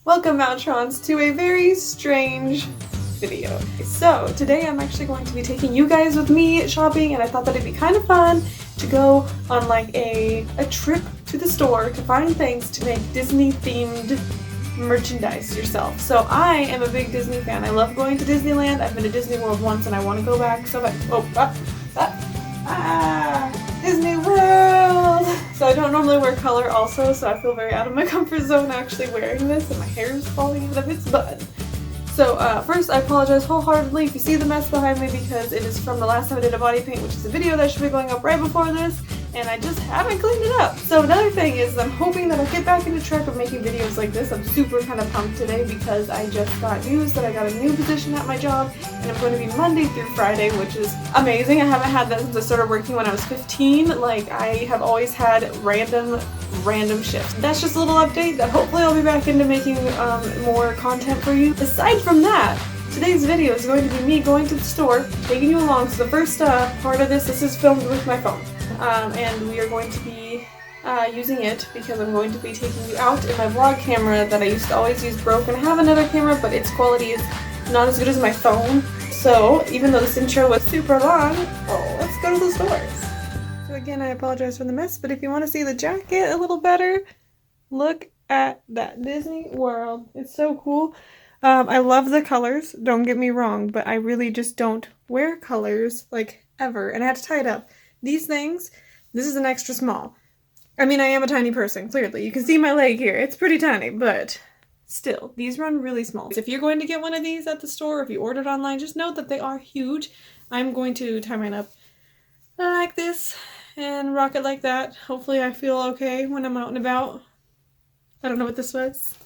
Welcome, Maotrons, to a very strange video. So today I'm actually going to be taking you guys with me shopping, and I thought that it'd be kind of fun to go on like a trip to the store to find things to make Disney themed merchandise yourself. So I am a big Disney fan. I love going to Disneyland. I've been to Disney World once and I want to go back so bad. Disney World! So I don't normally wear color also, so I feel very out of my comfort zone actually wearing this, and my hair is falling out of its bud. So first, I apologize wholeheartedly if you see the mess behind me, because it is from the last time I did a body paint, which is a video that should be going up right before this, and I just haven't cleaned it up. So another thing is I'm hoping that I'll get back into track of making videos like this. I'm super kind of pumped today because I just got news that I got a new position at my job, and I'm going to be Monday through Friday, which is amazing. I haven't had that since I started working when I was 15. Like, I have always had random shifts. That's just a little update that hopefully I'll be back into making more content for you. Aside from that, today's video is going to be me going to the store, taking you along. So the first part of this is filmed with my phone. And we are going to be using it because I'm going to be taking you out in my vlog camera that I used to always use broke, and I have another camera, but its quality is not as good as my phone. So even though this intro was super long, let's go to the stores. So again, I apologize for the mess, but if you want to see the jacket a little better, look at that Disney World. It's so cool. I love the colors, don't get me wrong, but I really just don't wear colors like ever, and I had to tie it up. These things, this is an extra small. I mean, I am a tiny person, clearly. You can see my leg here. It's pretty tiny, but still, these run really small. If you're going to get one of these at the store, or if you ordered online, just note that they are huge. I'm going to tie mine up like this and rock it like that. Hopefully I feel okay when I'm out and about. I don't know what this was.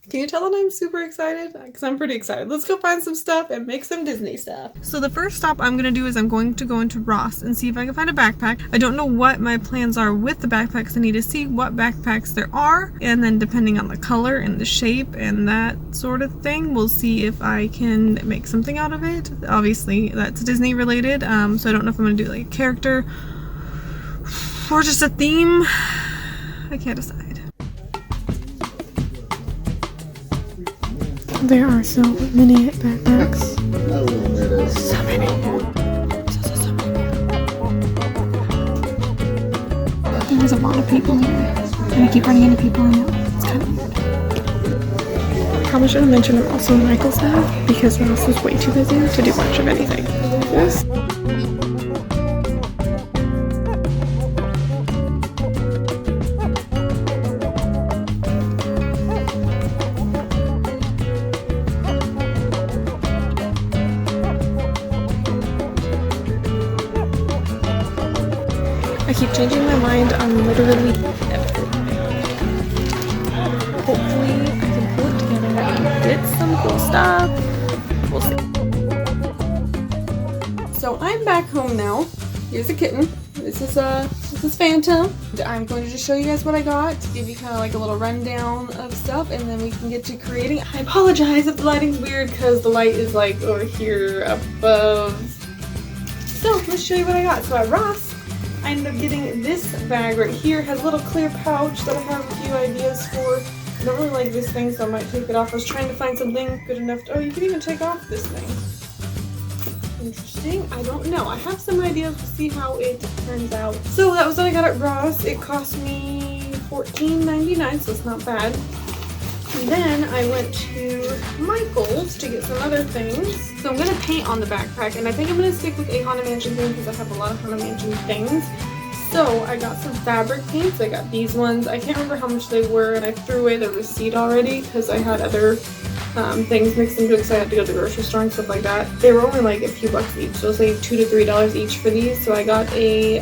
Can you tell that I'm super excited? Because I'm pretty excited. Let's go find some stuff and make some Disney stuff. So the first stop I'm going to do is I'm going to go into Ross and see if I can find a backpack. I don't know what my plans are with the backpacks. I need to see what backpacks there are, and then depending on the color and the shape and that sort of thing, we'll see if I can make something out of it. Obviously that's Disney related, so I don't know if I'm going to do like a character or just a theme. I can't decide. There are so many backpacks. So many. So many. There's a lot of people here. And I keep running into people I know. It's kind of weird. Probably should have mentioned I'm also Michael's now, because Ross was way too busy to do much of anything. Yes. I keep changing my mind on literally everything. Hopefully I can pull it together and get some cool stuff. We'll see. So I'm back home now. Here's a kitten. This is Phantom. I'm going to just show you guys what I got to give you kind of like a little rundown of stuff, and then we can get to creating. I apologize if the lighting's weird because the light is like over here above. So let's show you what I got. So at Ross, I ended up getting this bag right here. It has a little clear pouch that I have a few ideas for. I don't really like this thing, so I might take it off. I was trying to find something good enough to— oh, you can even take off this thing. Interesting. I don't know. I have some ideas. We'll see how it turns out. So that was what I got at Ross. It cost me $14.99, so it's not bad. And then I went to Michael's to get some other things. So I'm going to paint on the backpack, and I think I'm going to stick with a Haunted Mansion theme because I have a lot of Haunted Mansion things. So I got some fabric paints. I got these ones. I can't remember how much they were, and I threw away the receipt already because I had other things mixed into it because I had to go to the grocery store and stuff like that. They were only like a few bucks each, so say $2 to $3 each for these. So I got a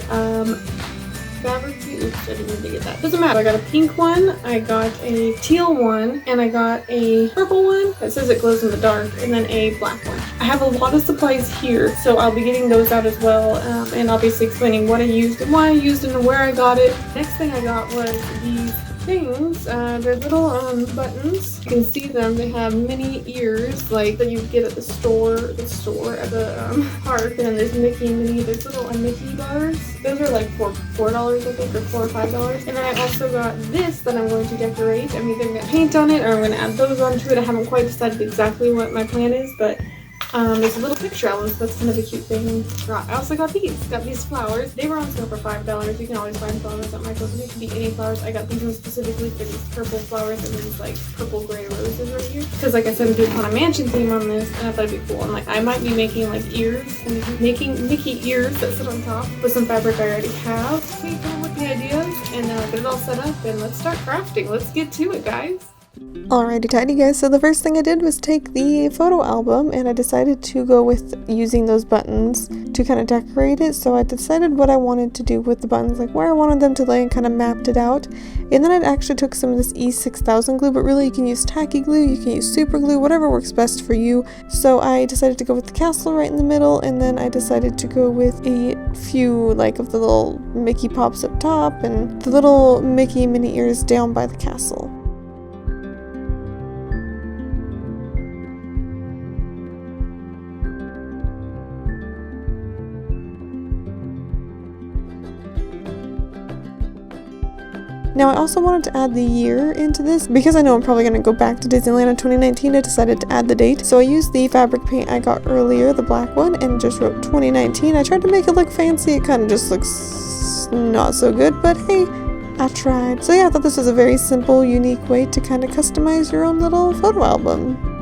fabric. Oops, I didn't need to get that. Doesn't matter. I got a pink one, I got a teal one, and I got a purple one that says it glows in the dark, and then a black one. I have a lot of supplies here, so I'll be getting those out as well, and obviously explaining what I used and why I used it and where I got it. Next thing I got was these things. They're little buttons. You can see them. They have mini ears like that you get at the store at the park. And then there's Mickey and Minnie. There's little Mickey bars. Those are like $4 I think, or $4 or $5. And then I also got this that I'm going to decorate. I'm either going to paint on it or I'm going to add those onto it. I haven't quite decided exactly what my plan is, but there's a little picture album, so that's kind of a cute thing. I also got these flowers. They were on sale for $5. You can always find flowers at Michael's, and it can be any flowers. I got these ones specifically for these purple flowers and these like purple gray roses right here. Because like I said, I'm doing Haunted Mansion theme on this, and I thought it'd be cool. And like I might be making like ears, and making Mickey ears that sit on top with some fabric I already have. So you come up with the ideas and get it all set up, and let's start crafting. Let's get to it, guys. Alrighty tidy guys, so the first thing I did was take the photo album and I decided to go with using those buttons to kind of decorate it. So I decided what I wanted to do with the buttons, like where I wanted them to lay, and kind of mapped it out. And then I actually took some of this E6000 glue, but really you can use tacky glue, you can use super glue, whatever works best for you. So I decided to go with the castle right in the middle, and then I decided to go with a few like of the little Mickey pops up top and the little Mickey mini ears down by the castle. Now I also wanted to add the year into this because I know I'm probably going to go back to Disneyland in 2019. I decided to add the date. So I used the fabric paint I got earlier, the black one, and just wrote 2019. I tried to make it look fancy. It kind of just looks not so good, but hey, I tried. So yeah, I thought this was a very simple, unique way to kind of customize your own little photo album.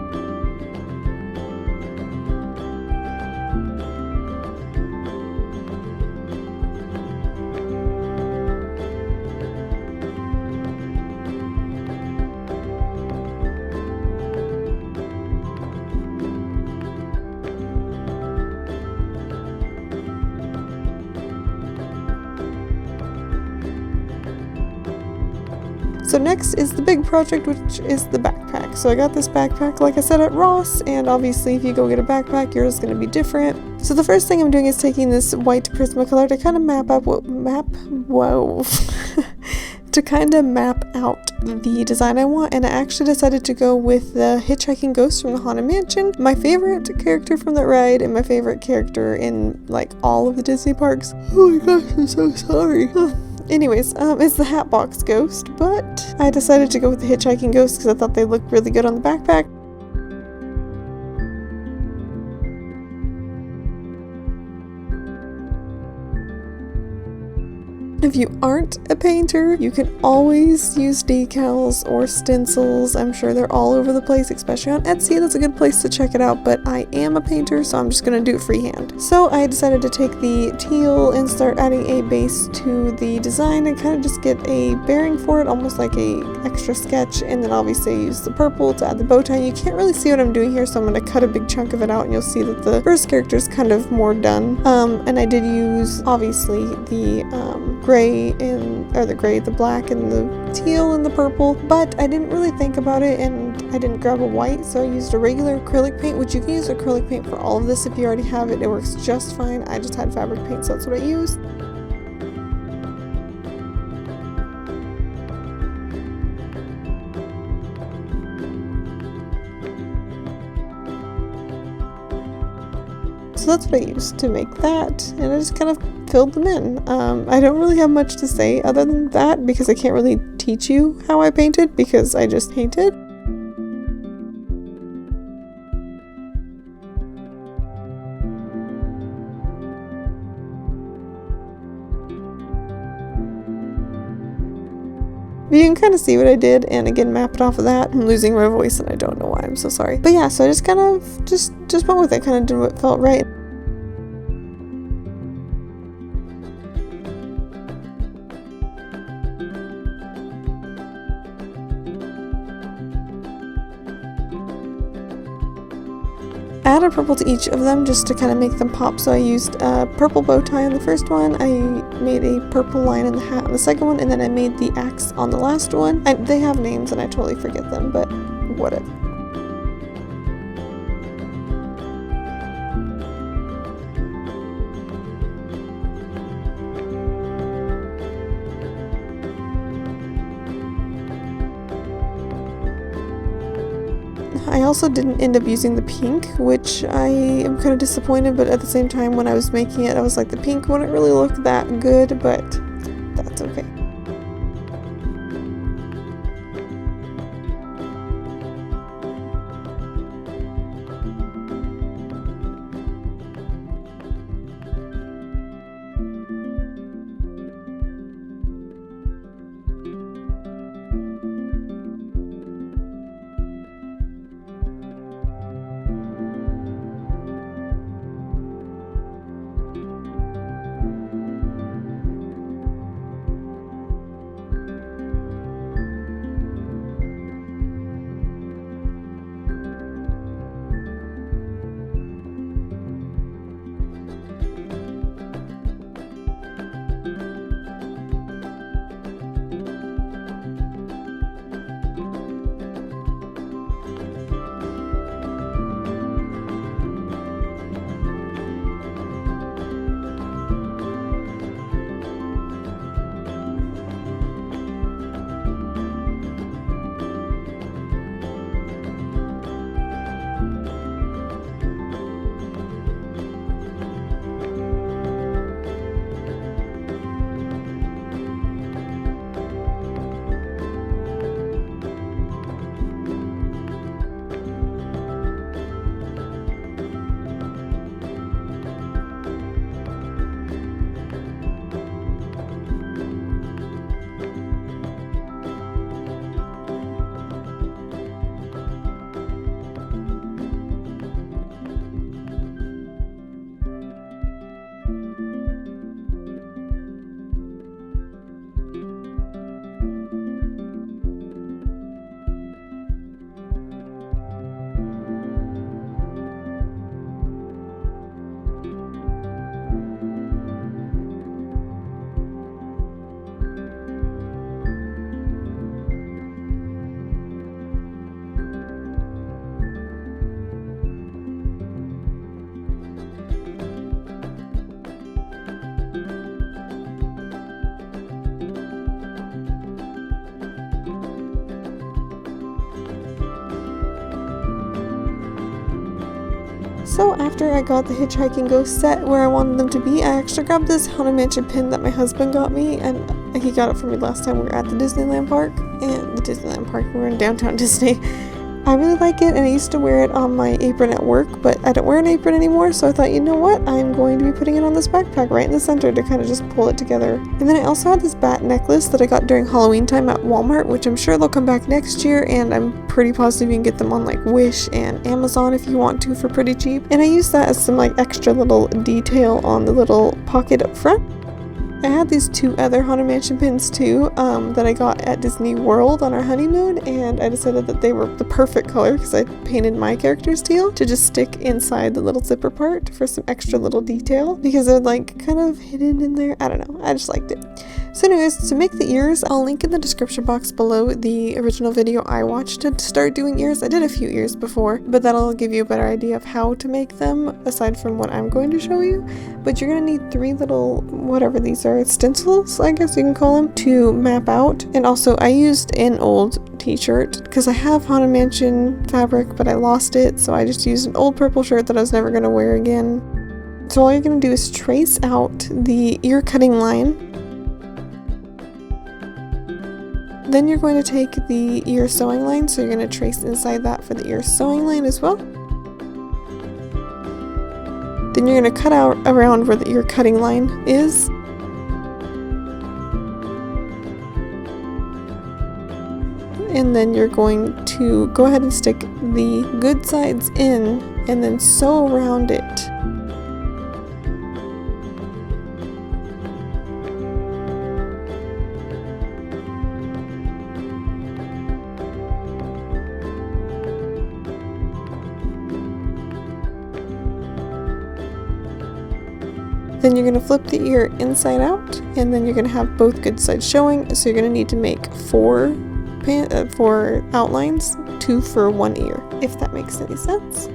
So next is the big project, which is the backpack. So I got this backpack, like I said, at Ross, and obviously if you go get a backpack, yours is going to be different. So the first thing I'm doing is taking this white Prismacolor to kind of map out to kind of map out the design I want, and I actually decided to go with the hitchhiking ghost from the Haunted Mansion, my favorite character from that ride and my favorite character in like all of the Disney parks. Oh my gosh, I'm so sorry. Anyways, it's the Hatbox Ghost, but I decided to go with the hitchhiking ghost because I thought they looked really good on the backpack. If you aren't a painter, you can always use decals or stencils. I'm sure they're all over the place, especially on Etsy. That's a good place to check it out, but I am a painter, so I'm just going to do it freehand. So I decided to take the teal and start adding a base to the design and kind of just get a bearing for it, almost like a extra sketch, and then obviously use the purple to add the bow tie. You can't really see what I'm doing here, so I'm going to cut a big chunk of it out, and you'll see that the first character is kind of more done. And I did use, obviously, the the black and the teal and the purple, but I didn't really think about it and I didn't grab a white, so I used a regular acrylic paint, which you can use acrylic paint for all of this if you already have it. It works just fine. I just had fabric paint, so that's what I used. So that's what I used to make that, and I just kind of filled them in. I don't really have much to say other than that because I can't really teach you how I painted because I just painted. But you can kind of see what I did, and again, map it off of that. I'm losing my voice and I don't know why, I'm so sorry. But yeah, so I just kind of just went with it, kind of did what felt right. I added purple to each of them just to kind of make them pop, so I used a purple bow tie on the first one, I made a purple line in the hat on the second one, and then I made the axe on the last one. They have names and I totally forget them, but whatever. I also didn't end up using the pink, which I am kind of disappointed, but at the same time when I was making it I was like, the pink wouldn't really look that good, but that's okay. So after I got the Hitchhiking Ghost set where I wanted them to be, I actually grabbed this Haunted Mansion pin that my husband got me, and he got it for me last time we were at the Disneyland park, we were in downtown Disney. I really like it, and I used to wear it on my apron at work, but I don't wear an apron anymore, so I thought, you know what, I'm going to be putting it on this backpack right in the center to kind of just pull it together. And then I also had this bat necklace that I got during Halloween time at Walmart, which I'm sure they'll come back next year, and I'm pretty positive you can get them on like Wish and Amazon if you want to for pretty cheap. And I used that as some like extra little detail on the little pocket up front. I had these two other Haunted Mansion pins too that I got at Disney World on our honeymoon, and I decided that they were the perfect color because I painted my characters teal to just stick inside the little zipper part for some extra little detail because they're like kind of hidden in there. I don't know, I just liked it. So anyways, to make the ears, I'll link in the description box below the original video I watched to start doing ears. I did a few ears before, but that'll give you a better idea of how to make them aside from what I'm going to show you. But you're going to need 3 little, whatever these are, stencils, I guess you can call them, to map out. And also I used an old t-shirt because I have Haunted Mansion fabric, but I lost it, so I just used an old purple shirt that I was never going to wear again. So all you're going to do is trace out the ear cutting line. Then you're going to take the ear sewing line, so you're going to trace inside that for the ear sewing line as well. Then you're going to cut out around where the ear cutting line is. And then you're going to go ahead and stick the good sides in and then sew around it. Then you're going to flip the ear inside out, and then you're going to have both good sides showing, so you're going to need to make 4 outlines, 2 for 1 ear, if that makes any sense.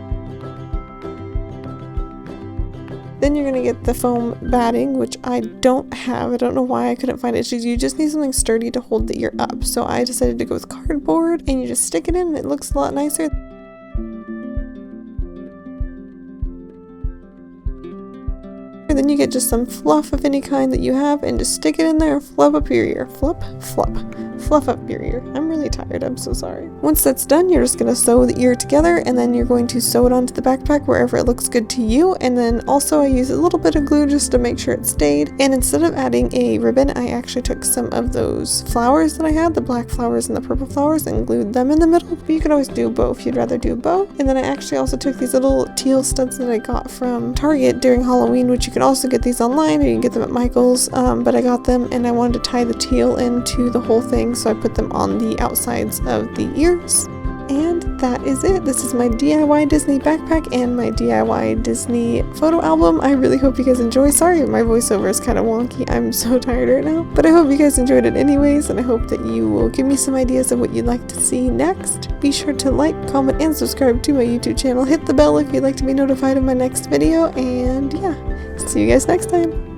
Then you're going to get the foam batting, which I don't have. I don't know why I couldn't find it. You just need something sturdy to hold the ear up, so I decided to go with cardboard, and you just stick it in and it looks a lot nicer. then you get just some fluff of any kind that you have and just stick it in there and fluff up your ear. Fluff up your ear. I'm really tired, I'm so sorry. Once that's done, you're just going to sew the ear together, and then you're going to sew it onto the backpack wherever it looks good to you. And then also I use a little bit of glue just to make sure it stayed. And instead of adding a ribbon, I actually took some of those flowers that I had, the black flowers and the purple flowers, and glued them in the middle. But you can always do bow if you'd rather do bow. And then I actually also took these little teal studs that I got from Target during Halloween, which you can also get these online or you can get them at Michael's. But I got them and I wanted to tie the teal into the whole thing, so I put them on the outsides of the ears. And that is it. This is my DIY Disney backpack and my DIY Disney photo album. I really hope you guys enjoy. Sorry, my voiceover is kind of wonky. I'm so tired right now. But I hope you guys enjoyed it anyways, and I hope that you will give me some ideas of what you'd like to see next. Be sure to like, comment, and subscribe to my YouTube channel. Hit the bell if you'd like to be notified of my next video, and yeah, see you guys next time.